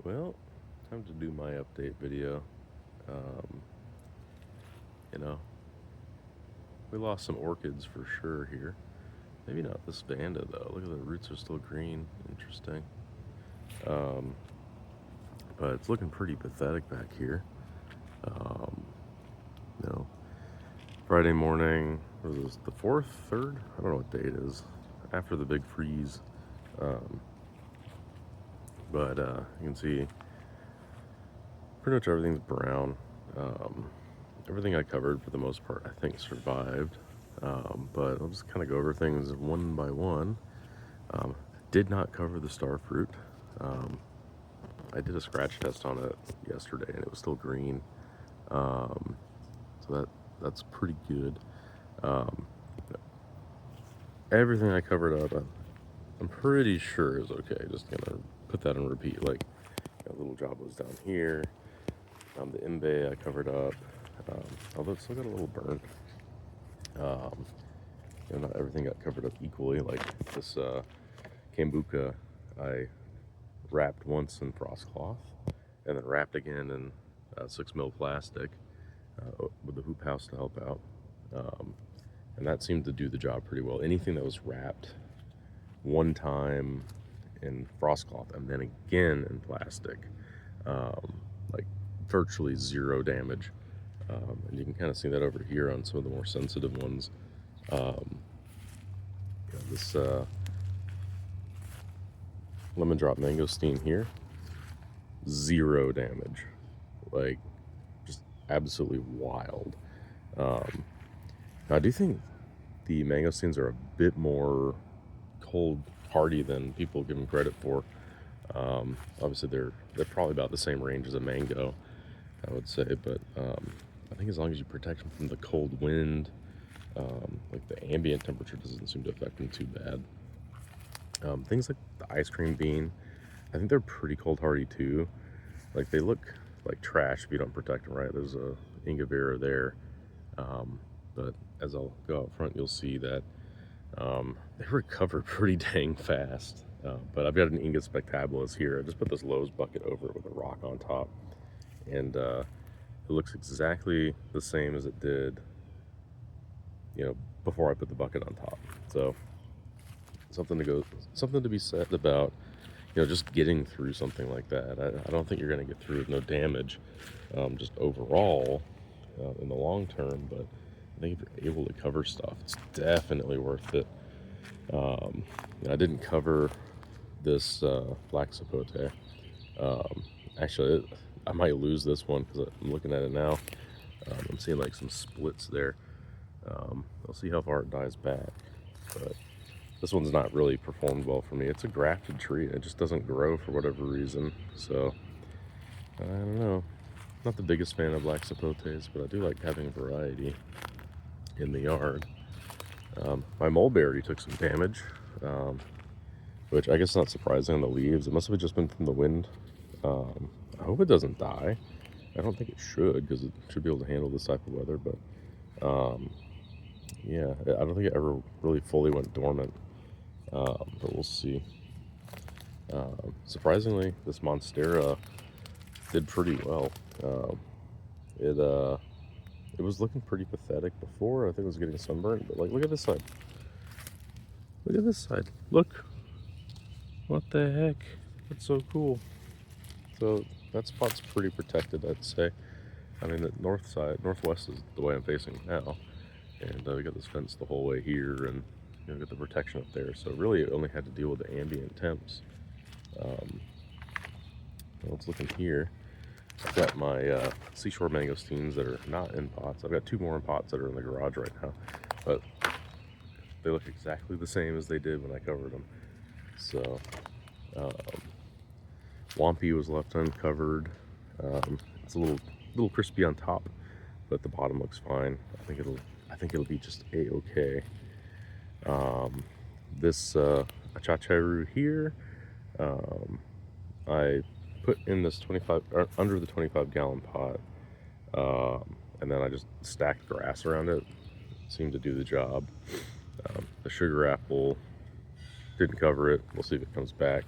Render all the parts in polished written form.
Well, time to do my update video. Um, you know, we lost some orchids for sure here. Maybe not this vanda though. Look at the roots are still green. Interesting. Um, but it's looking pretty pathetic back here. Um, you know, Friday morning was this the fourth, third? I don't know what day it is. After the big freeze. Um, but you can see pretty much everything's brown. Um, Everything I covered for the most part, I think, survived. But I'll just kind of go over things one by one. Um, did not cover the star fruit. Um, I did a scratch test on it yesterday, and it was still green. Um, so that's pretty good. Um, Everything I covered up, I'm pretty sure is okay. Just gonna put that on repeat. Like, a little job was down here. The imbe I covered up. Although it's still got a little burnt. Um, not everything got covered up equally. Like this Kambuka, I wrapped once in frost cloth, and then wrapped again in 6 mil plastic with the hoop house to help out. Um, and that seemed to do the job pretty well. Anything that was wrapped one time in frost cloth and then again in plastic, um, like virtually zero damage. And you can kind of see that over here on some of the more sensitive ones. Um, this lemon drop mangosteen here, zero damage, like just absolutely wild. Um, Now I do think the mangosteens are a bit more cold hardy than people give them credit for. Obviously, they're probably about the same range as a mango, I would say, but I think as long as you protect them from the cold wind, like the ambient temperature doesn't seem to affect them too bad. Things like the ice cream bean, I think they're pretty cold hardy too. Like they look like trash if you don't protect them right. There's a Ingavera there, um, but as I'll go out front, you'll see that they recover pretty dang fast. But I've got an Inga Spectabilis here. I just put this Lowe's bucket over it with a rock on top, and it looks exactly the same as it did, before I put the bucket on top. So something to be said about just getting through something like that. I don't think you're going to get through with no damage, just overall in the long term. But I think if you're able to cover stuff, it's definitely worth it. I didn't cover this black sapote. Um, Actually, I might lose this one because I'm looking at it now. I'm seeing like some splits there. I'll see how far it dies back. But this one's not really performed well for me. It's a grafted tree. It just doesn't grow for whatever reason. So, I don't know. Not the biggest fan of black sapotes, but I do like having variety in the yard. My mulberry took some damage, um, which I guess is not surprising on the leaves. It must have just been from the wind. I hope it doesn't die. I don't think it should because it should be able to handle this type of weather. But yeah, I don't think it ever really fully went dormant. But we'll see. Surprisingly, this Monstera did pretty well. Um, it it was looking pretty pathetic before. I think it was getting sunburned, but like, look at this side. Look at this side. Look. What the heck? That's so cool. So that spot's pretty protected, I'd say. I mean, the north side, northwest is the way I'm facing now, and we got this fence the whole way here, and got the protection up there. So really, it only had to deal with the ambient temps. Um, let's look in here. I've got my seashore mangosteens that are not in pots. I've got 2 more in pots that are in the garage right now, but they look exactly the same as they did when I covered them. So, um, Wampy was left uncovered. It's a little crispy on top, but the bottom looks fine. I think it'll be just a-okay. This Achacheru here, um, I put in this 25 or under the 25-gallon pot, and then I just stacked grass around it. Seemed to do the job. The sugar apple didn't cover it. We'll see if it comes back.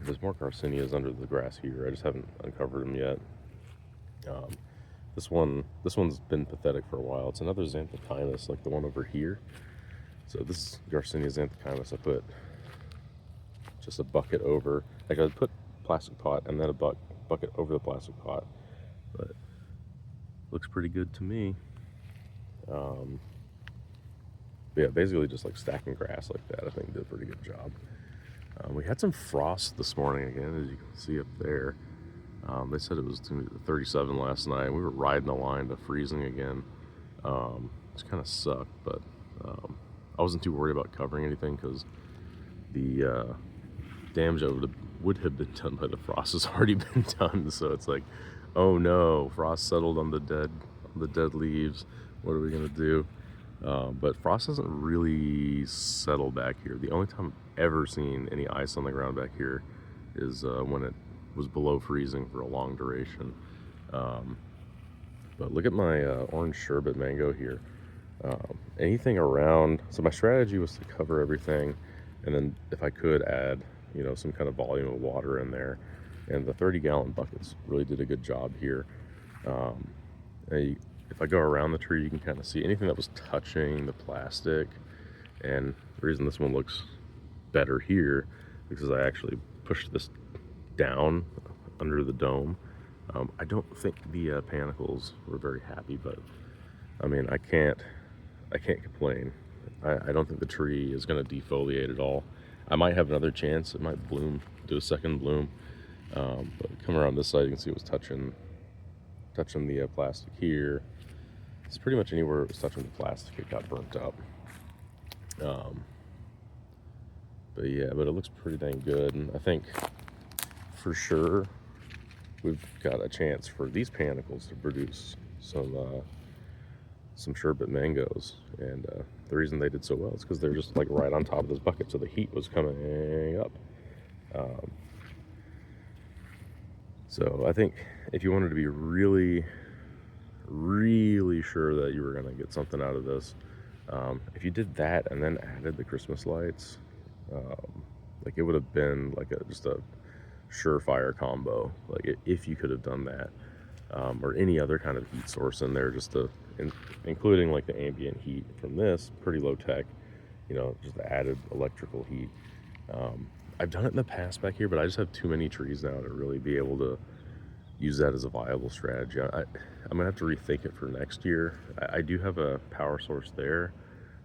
There's more Garcinias under the grass here. I just haven't uncovered them yet. Um, this one's been pathetic for a while. It's another Xanthochymus, like the one over here. So this is Garcinia Xanthochymus. I put just a bucket over. Like I put plastic pot and then a bucket over the plastic pot, but looks pretty good to me. Yeah, basically just like stacking grass like that. I think did a pretty good job. We had some frost this morning again, as you can see up there. They said it was 37 last night. We were riding the line to freezing again. It kind of sucked, but I wasn't too worried about covering anything because the damage that would have been done by the frost has already been done. So it's like, oh no, frost settled on the dead leaves. What are we gonna do? But frost hasn't really settled back here. The only time I've ever seen any ice on the ground back here is when it was below freezing for a long duration. But look at my orange sherbet mango here. Anything around, so my strategy was to cover everything, and then if I could add, some kind of volume of water in there. And the 30-gallon buckets really did a good job here. If I go around the tree, you can kind of see anything that was touching the plastic. And the reason this one looks better here because I actually pushed this down under the dome. I don't think the panicles were very happy, but I mean, I can't complain. I don't think the tree is going to defoliate at all. I might have another chance. It might bloom, do a second bloom. But come around this side, you can see it was touching the plastic here. It's pretty much anywhere it was touching the plastic, it got burnt up. But yeah, but it looks pretty dang good, and I think for sure we've got a chance for these panicles to produce some sherbet mangoes. And the reason they did so well is because they're just like right on top of this bucket, so the heat was coming up. So I think if you wanted to be really, really sure that you were going to get something out of this, if you did that and then added the Christmas lights, like it would have been like just a surefire combo. Like if you could have done that, or any other kind of heat source in there, including like the ambient heat from this, pretty low tech, just added electrical heat. I've done it in the past back here, but I just have too many trees now to really be able to use that as a viable strategy. I'm gonna have to rethink it for next year. I do have a power source there,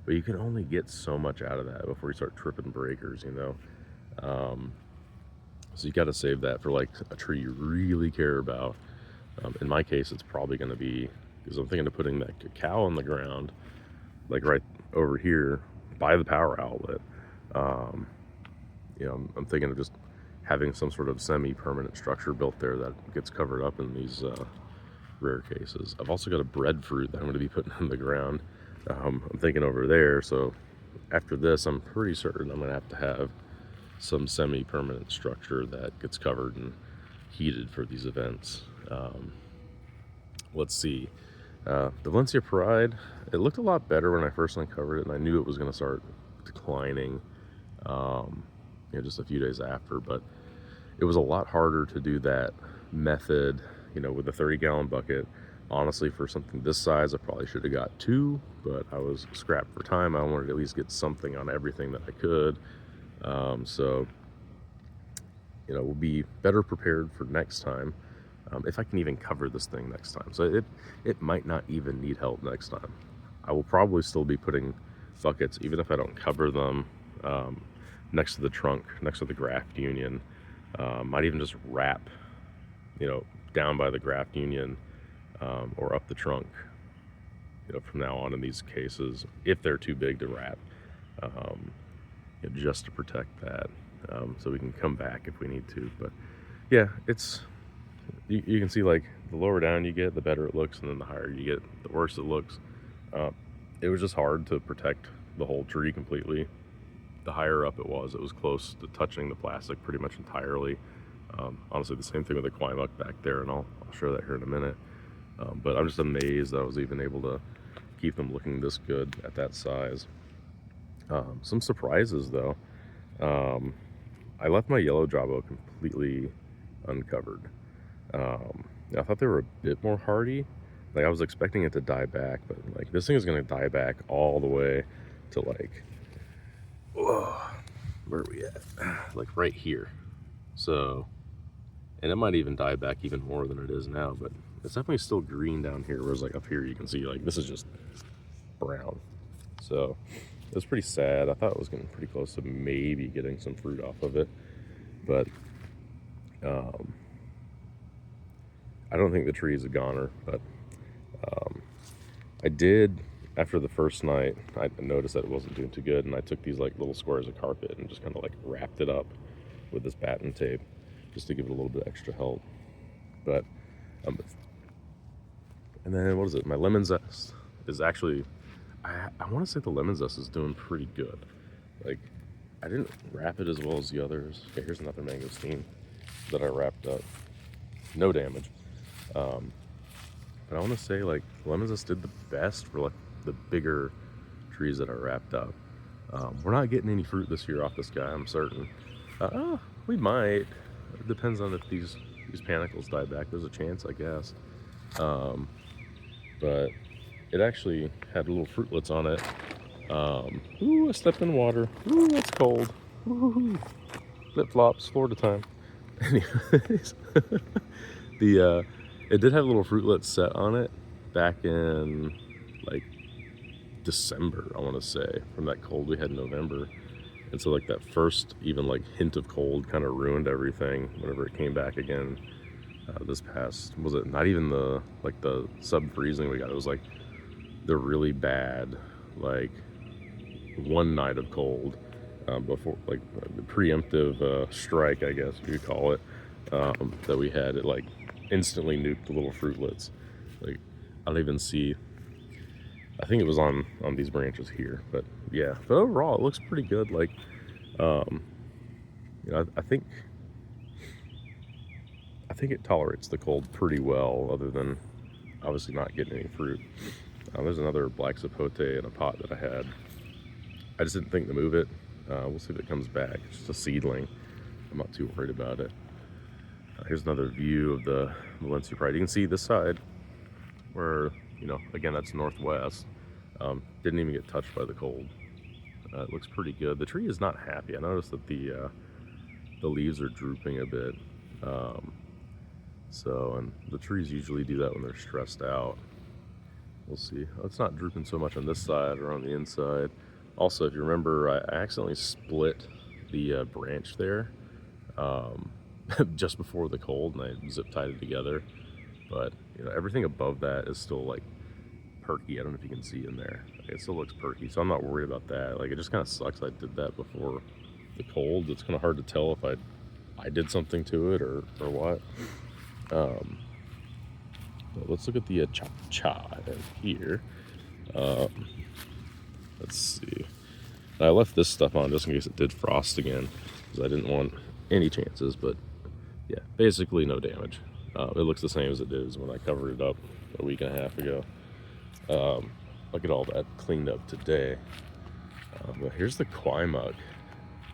but you can only get so much out of that before you start tripping breakers, so you got to save that for like a tree you really care about. In my case, it's probably going to be, because I'm thinking of putting that cacao on the ground, like right over here by the power outlet. I'm thinking of just having some sort of semi-permanent structure built there that gets covered up in these rare cases. I've also got a breadfruit that I'm going to be putting on the ground. I'm thinking over there, so after this, I'm pretty certain I'm going to have some semi-permanent structure that gets covered and heated for these events. Let's see. The Valencia Pride, it looked a lot better when I first uncovered it, and I knew it was going to start declining just a few days after, but it was a lot harder to do that method, with a 30-gallon bucket. Honestly, for something this size, I probably should have got 2, but I was strapped for time. I wanted to at least get something on everything that I could. So we'll be better prepared for next time, if I can even cover this thing next time. So it might not even need help next time. I will probably still be putting buckets, even if I don't cover them, next to the trunk, next to the graft union. Might even just wrap, down by the graft union, or up the trunk, from now on in these cases, if they're too big to wrap, just to protect that, so we can come back if we need to. But yeah, you can see, like, the lower down you get, the better it looks, and then the higher you get, the worse it looks. It was just hard to protect the whole tree completely. The higher up it was close to touching the plastic pretty much entirely. Honestly, the same thing with the Quaimuck back there, and I'll show that here in a minute. But I'm just amazed that I was even able to keep them looking this good at that size. Some surprises though. I left my yellow jawbo completely uncovered. I thought they were a bit more hardy. Like I was expecting it to die back, but like this thing is gonna die back all the way to like, whoa, where are we at? Like right here. So, and it might even die back even more than it is now, but it's definitely still green down here. Whereas like up here, you can see like this is just brown. So it was pretty sad. I thought it was getting pretty close to maybe getting some fruit off of it, but I don't think the tree is a goner. But I did, after the first night, I noticed that it wasn't doing too good, and I took these like little squares of carpet and just kind of like wrapped it up with this batten tape just to give it a little bit extra help. But and then what is it? My lemon zest is actually, I want to say the lemon zest is doing pretty good. Like I didn't wrap it as well as the others. Okay, here's another mangosteen that I wrapped up. No damage. But I want to say like lemon zest did the best for like the bigger trees that are wrapped up. We're not getting any fruit this year off this guy, I'm certain. We might. It depends on if these panicles die back. There's a chance, I guess. But it actually had little fruitlets on it. Ooh, I stepped in water. Ooh, it's cold. Ooh, flip flops, Florida time. Anyways, it did have little fruitlets set on it back in like December, I want to say, from that cold we had in November. And so like that first even like hint of cold kind of ruined everything whenever it came back again. This past, was it not even the sub freezing we got? It was like the really bad like one night of cold before like the preemptive strike, I guess you could call it, that we had. It like instantly nuked the little fruitlets. Like I don't even see. I think it was on these branches here, but yeah. But overall, it looks pretty good. Like, I think it tolerates the cold pretty well, other than obviously not getting any fruit. There's another black zapote in a pot that I had. I just didn't think to move it. We'll see if it comes back. It's just a seedling. I'm not too worried about it. Here's another view of the Valencia Pride. You can see this side where, again, that's northwest. Didn't even get touched by the cold. It looks pretty good. The tree is not happy. I noticed that the leaves are drooping a bit. And the trees usually do that when they're stressed out. We'll see. It's not drooping so much on this side or on the inside. Also, if you remember, I accidentally split the branch there just before the cold, and I zip tied it together. But everything above that is still like perky. I don't know if you can see in there. It still looks perky, so I'm not worried about that. Like, it just kind of sucks I did that before the cold. It's kind of hard to tell if I did something to it or what. But let's look at the cha here. Let's see. I left this stuff on just in case it did frost again, because I didn't want any chances. But yeah, basically no damage. It looks the same as it did when I covered it up a week and a half ago. I'll get all that cleaned up today. But here's the Quimug.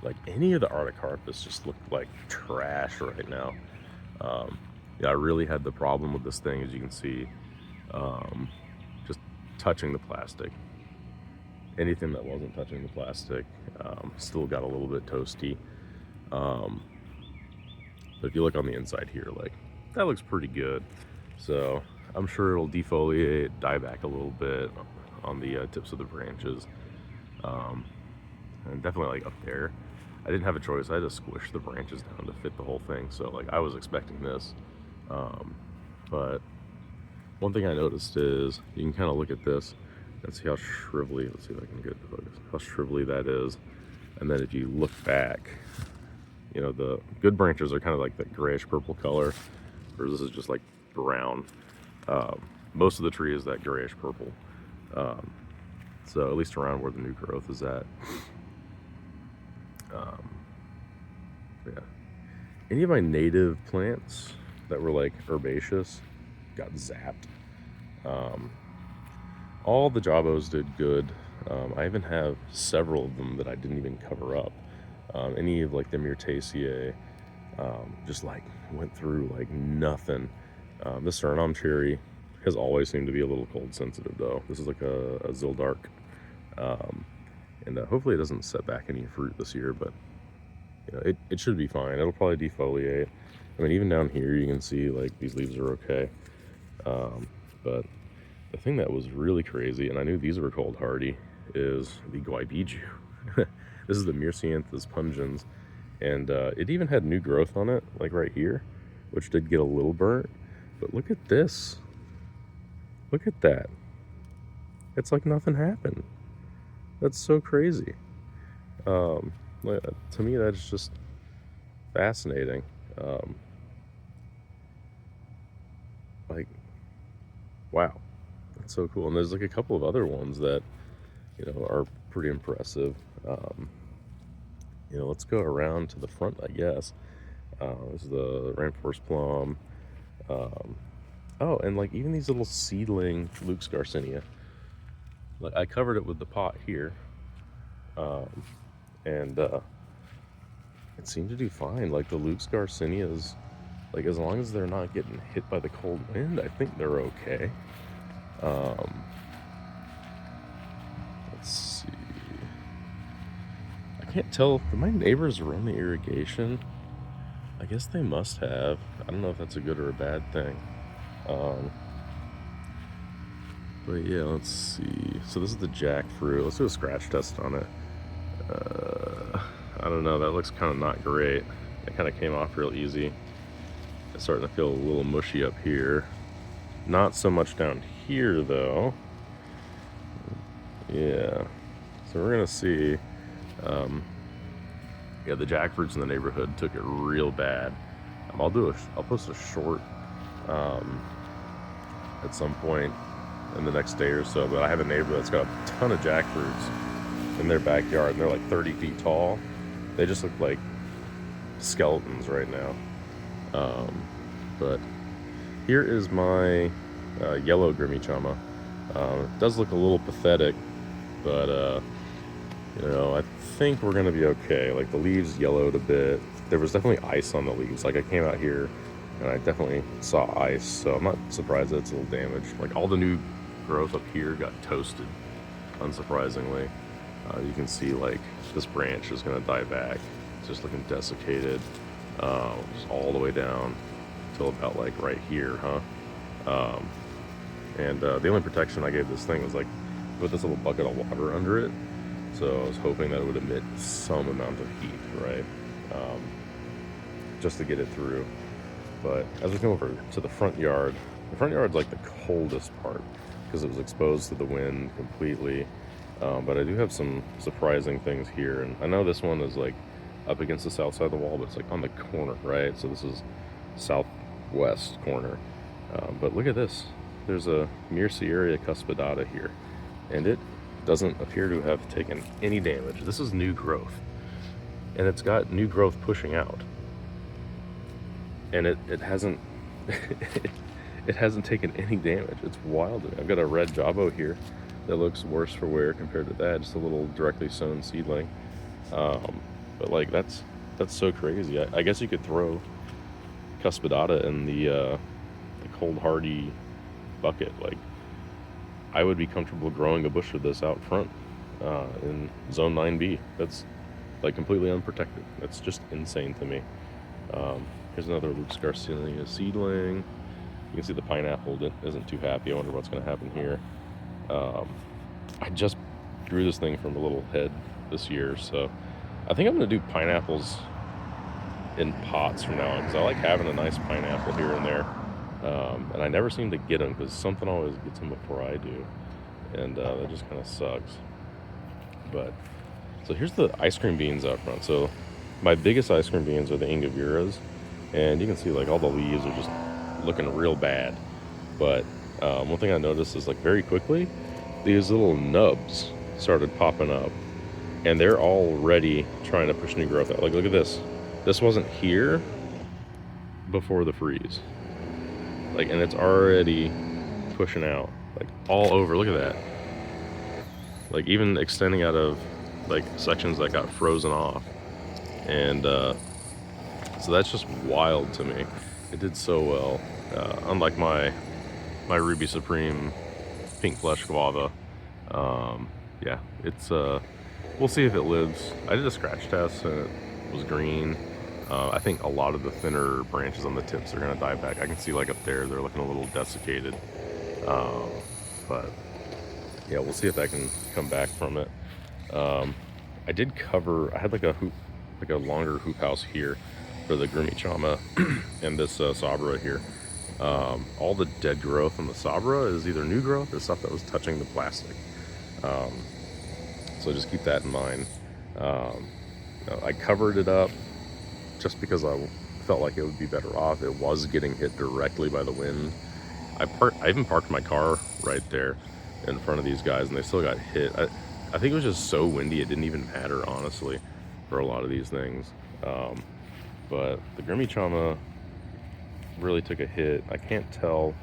Like, any of the Artocarpus just look like trash right now. I really had the problem with this thing, as you can see, just touching the plastic. Anything that wasn't touching the plastic still got a little bit toasty. But if you look on the inside here, like, that looks pretty good. So I'm sure it'll defoliate, die back a little bit on the tips of the branches. And definitely like up there, I didn't have a choice. I had to squish the branches down to fit the whole thing. So like, I was expecting this. But one thing I noticed is you can kind of look at this and see how shrivelly, let's see if I can get it to focus, how shrivelly that is. And then if you look back, the good branches are kind of like that grayish purple color, whereas this is just like brown. Most of the tree is that grayish purple. So at least around where the new growth is at. Yeah. Any of my native plants that were like herbaceous got zapped. All the Jawbos did good. I even have several of them that I didn't even cover up. Any of like the Myrtaceae, just like went through like nothing. The Suriname cherry has always seemed to be a little cold sensitive though. This is like a Zildark, and hopefully it doesn't set back any fruit this year, but you know, it should be fine. It'll probably defoliate. I mean, even down here you can see like these leaves are okay. But the thing that was really crazy, and I knew these were cold hardy, is the Guaibiju. This is the Myrsianthus pungens, and it even had new growth on it, like right here, which did get a little burnt. But look at this. Look at that. It's like nothing happened. That's so crazy. To me, that's just fascinating. Like, wow, that's so cool. And there's like a couple of other ones that, you know, are pretty impressive. You know, let's go around to the front, I guess. This is the Rainforest Plum. Oh, and like even these little seedling Luke's Garcinia. Like I covered it with the pot here, and it seemed to do fine. Like the Luke's Garcinias, like as long as they're not getting hit by the cold wind, I think they're okay. Let's see. I can't tell. Do my neighbors run the irrigation? I guess they must have. I don't know if that's a good or a bad thing. But yeah, let's see. So this is the jackfruit. Let's do a scratch test on it. I don't know. That looks kind of not great. It kind of came off real easy. It's starting to feel a little mushy up here. Not so much down here though. Yeah. So we're gonna see. Yeah, the jackfruits in the neighborhood took it real bad. I'll post a short at some point in the next day or so, but I have a neighbor that's got a ton of jackfruits in their backyard, and they're like 30 feet tall. They just look like skeletons right now. But here is my yellow Grimmichama. It does look a little pathetic, but you know, I think we're gonna be okay. Like the leaves yellowed a bit. There was definitely ice on the leaves. Like I came out here and I definitely saw ice, so I'm not surprised that it's a little damaged. Like all the new growth up here got toasted, unsurprisingly. You can see like this branch is gonna die back. It's just looking desiccated, just all the way down till about like right here, huh? And the only protection I gave this thing was like put this little bucket of water under it. So I was hoping that it would emit some amount of heat, right? Just to get it through. But as we come over to the front yard's like the coldest part because it was exposed to the wind completely. But I do have some surprising things here. And I know this one is like up against the south side of the wall, but it's like on the corner, right? So this is southwest corner. But look at this. There's a Myrcieria cuspidata here. And it doesn't appear to have taken any damage. This is new growth. And it's got new growth pushing out. And it hasn't it hasn't taken any damage. It's wild. I've got a red Jabo here that looks worse for wear compared to that. Just a little directly sown seedling. But like that's so crazy. I guess you could throw cuspidata in the cold hardy bucket. Like I would be comfortable growing a bush of this out front in zone 9B. That's like completely unprotected. That's just insane to me. Here's another Luke's Garcinia seedling. You can see the pineapple isn't too happy. I wonder what's going to happen here. I just grew this thing from a little head this year, so I think I'm going to do pineapples in pots from now on because I like having a nice pineapple here and there. And I never seem to get them because something always gets them before I do, and that just kind of sucks. But so here's the ice cream beans out front. So my biggest ice cream beans are the Ingaviras, and you can see like all the leaves are just looking real bad. But one thing I noticed is like very quickly these little nubs started popping up, and they're already trying to push new growth out. Like look at this. This wasn't here before the freeze. Like, and it's already pushing out like all over. Look at that. Like even extending out of like sections that got frozen off. And so that's just wild to me. It did so well. Unlike my Ruby Supreme Pink Flesh Guava. Yeah, it's we'll see if it lives. I did a scratch test and it was green. I think a lot of the thinner branches on the tips are gonna die back. I can see like up there, they're looking a little desiccated. But yeah, we'll see if I can come back from it. I did cover, I had like a longer hoop house here for the Grimmichama and this Sabra here. All the dead growth on the Sabra is either new growth or stuff that was touching the plastic. So just keep that in mind. I covered it up just because I felt like it would be better off. It was getting hit directly by the wind. I even parked my car right there in front of these guys and they still got hit. I think it was just so windy it didn't even matter, honestly, for a lot of these things. But the Grimmichama really took a hit. I can't tell.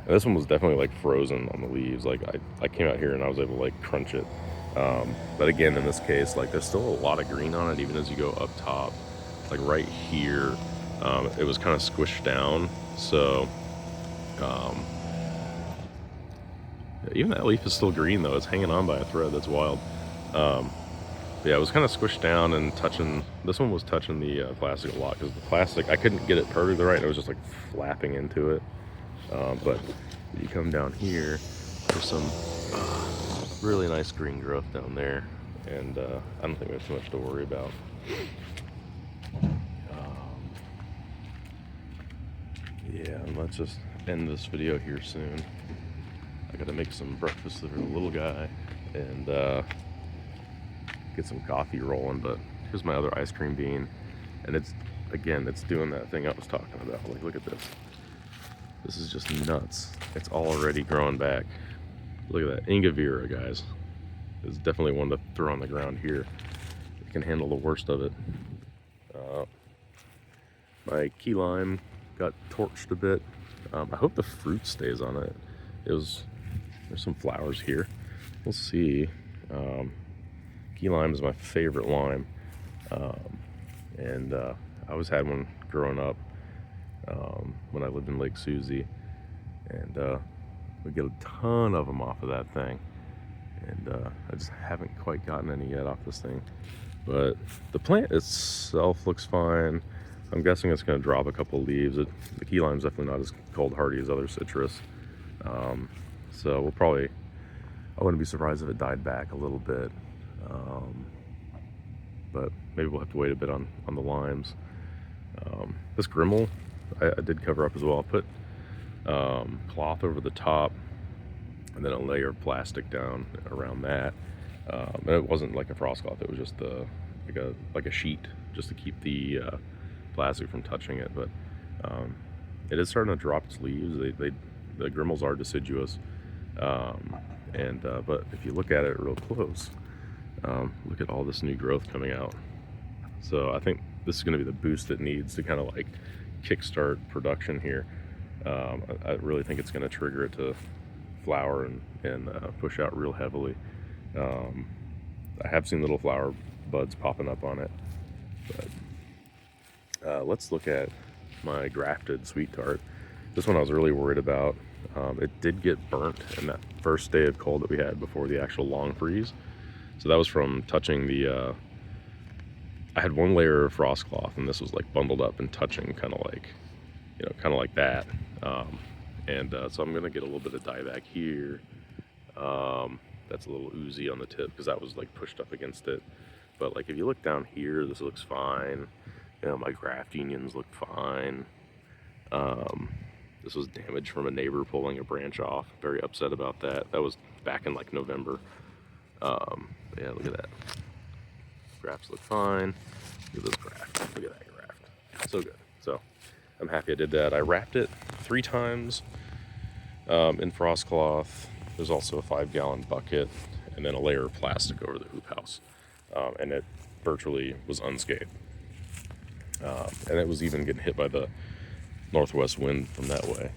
And this one was definitely like frozen on the leaves. Like I came out here and I was able to like crunch it. But again, in this case, like there's still a lot of green on it, even as you go up top. Like right here, it was kind of squished down. So even that leaf is still green though. It's hanging on by a thread. That's wild. Yeah, it was kind of squished down and touching. This one was touching the plastic a lot because the plastic, I couldn't get it perfectly right. It was just like flapping into it. But you come down here, there's some really nice green growth down there, and I don't think we have too much to worry about. Yeah, and let's just end this video here soon. I gotta make some breakfast for the little guy and get some coffee rolling. But here's my other ice cream bean, and it's doing that thing I was talking about. Like, look at this. This is just nuts. It's already growing back. Look at that. Ingavira, guys. It's definitely one to throw on the ground here. It can handle the worst of it. My key lime got torched a bit. I hope the fruit stays on it. There's some flowers here. We'll see. Key lime is my favorite lime. And I always had one growing up when I lived in Lake Susie. And we get a ton of them off of that thing. And I just haven't quite gotten any yet off this thing. But the plant itself looks fine. I'm guessing it's going to drop a couple leaves. The key lime's definitely not as cold hardy as other citrus. So we'll probably, I wouldn't be surprised if it died back a little bit. But maybe we'll have to wait a bit on the limes. This Grimmel, I did cover up as well. I put cloth over the top and then a layer of plastic down around that. And it wasn't like a frost cloth, it was just like a sheet just to keep the plastic from touching it. But it is starting to drop its leaves. The Grimmels are deciduous. But if you look at it real close, look at all this new growth coming out. So I think this is going to be the boost it needs to kind of like kickstart production here. I really think it's going to trigger it to flower and push out real heavily. I have seen little flower buds popping up on it. But let's look at my grafted sweet tart. This one I was really worried about. It did get burnt in that first day of cold that we had before the actual long freeze. So that was from touching the, I had one layer of frost cloth and this was like bundled up and touching kind of like that. So I'm gonna get a little bit of dieback here. That's a little oozy on the tip because that was like pushed up against it. But like if you look down here, this looks fine. You know, my graft unions look fine. This was damage from a neighbor pulling a branch off. Very upset about that. That was back in like November. Yeah, look at that. Grafts look fine. Look at this graft. Look at that graft. So good. So I'm happy I did that. I wrapped it 3 times in frost cloth. There's also a 5-gallon bucket and then a layer of plastic over the hoop house. And it virtually was unscathed. And it was even getting hit by the northwest wind from that way.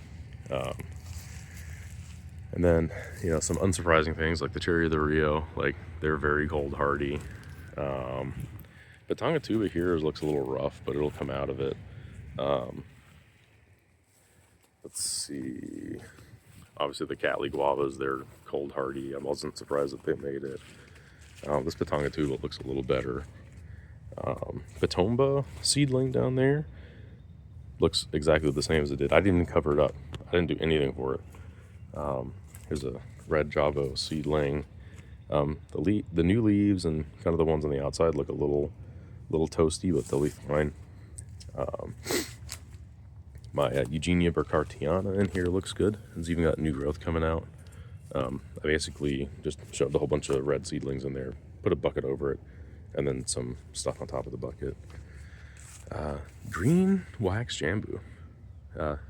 And then, you know, some unsurprising things like the Cherry of the Rio, like they're very cold hardy. The Tonga here looks a little rough, but it'll come out of it. Um, let's see. Obviously, the Cattleya guavas, they're cold hardy. I wasn't surprised that they made it. This Pitanga tuba looks a little better. Patomba seedling down there looks exactly the same as it did. I didn't even cover it up. I didn't do anything for it. Here's a red Javo seedling. The new leaves and kind of the ones on the outside look a little toasty, but they'll be fine. My Eugenia burkhartiana in here looks good. It's even got new growth coming out. I basically just shoved a whole bunch of red seedlings in there, put a bucket over it, and then some stuff on top of the bucket. Green wax jambu,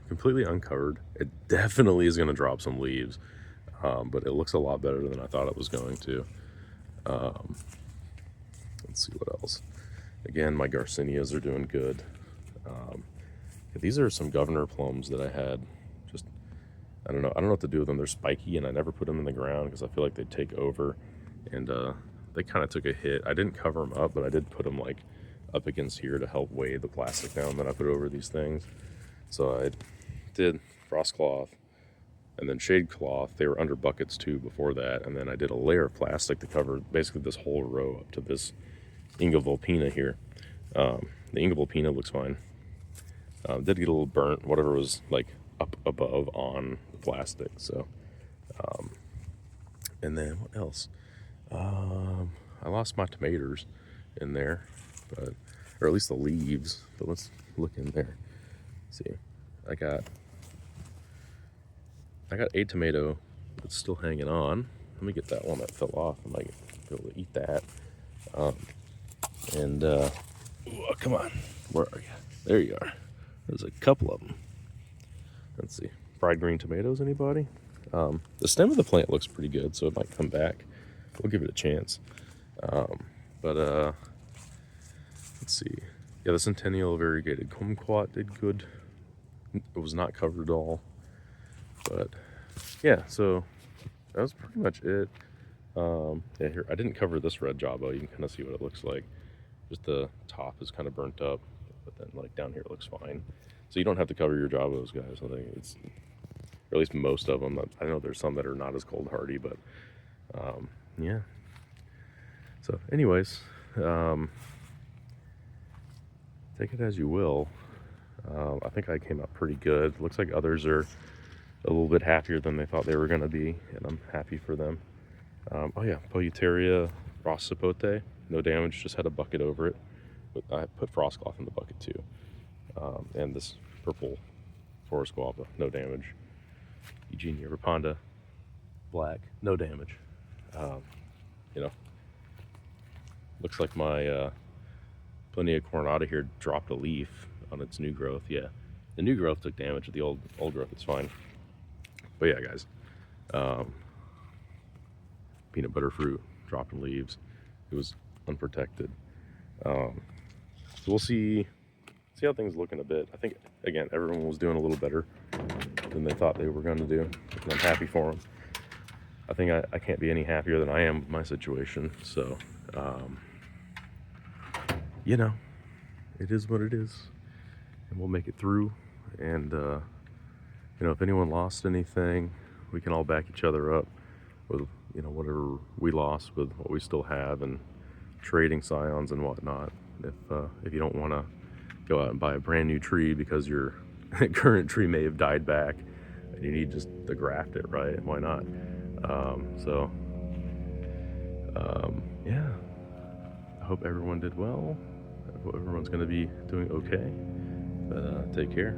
completely uncovered. It definitely is going to drop some leaves, but it looks a lot better than I thought it was going to. Let's see what else. Again, my Garcinias are doing good. These are some governor plums that I had. Just, I don't know what to do with them. They're spiky, and I never put them in the ground because I feel like they'd take over. And they kind of took a hit. I didn't cover them up, but I did put them like up against here to help weigh the plastic down that I put over these things. So I did frost cloth and then shade cloth. They were under buckets too before that. And then I did a layer of plastic to cover basically this whole row up to this Inga vulpina here. The Inga vulpina looks fine. Did get a little burnt, whatever was like up above on the plastic. So, and then what else? I lost my tomatoes in there, but, or at least the leaves, but let's look in there. Let's see, I got a tomato that's still hanging on. Let me get that one that fell off. I might be able to eat that. Ooh, come on, where are you? There you are. There's a couple of them. Let's see, fried green tomatoes, anybody? The stem of the plant looks pretty good, so it might come back. We'll give it a chance. Let's see. Yeah, the Centennial variegated kumquat did good. It was not covered at all. But yeah, so that was pretty much it. Yeah, here, I didn't cover this red Java. You can kind of see what it looks like. Just the top is kind of burnt up, but then like down here it looks fine. So you don't have to cover your Javos, guys. I think it's, or at least most of them. I know there's some that are not as cold hardy, but yeah. So anyways, take it as you will. I think I came out pretty good. Looks like others are a little bit happier than they thought they were going to be, and I'm happy for them. Oh yeah, Polyteria rossipote, no damage, just had a bucket over it. But I put frost cloth in the bucket too. And this purple forest guava, no damage. Eugenia raponda, black, no damage. You know, looks like my Plenia coronata here dropped a leaf on its new growth. Yeah, the new growth took damage. The old growth is fine. But yeah, guys, peanut butter fruit dropping leaves. It was unprotected. So we'll see how things look in a bit. I think, again, everyone was doing a little better than they thought they were going to do, and I'm happy for them. I think I can't be any happier than I am with my situation. So, you know, it is what it is, and we'll make it through. And you know, if anyone lost anything, we can all back each other up with, you know, whatever we lost with what we still have, and trading scions and whatnot. If you don't want to go out and buy a brand new tree because your current tree may have died back and you need just to graft it, right? Why not? Yeah, I hope everyone did well. I hope everyone's going to be doing okay. But take care.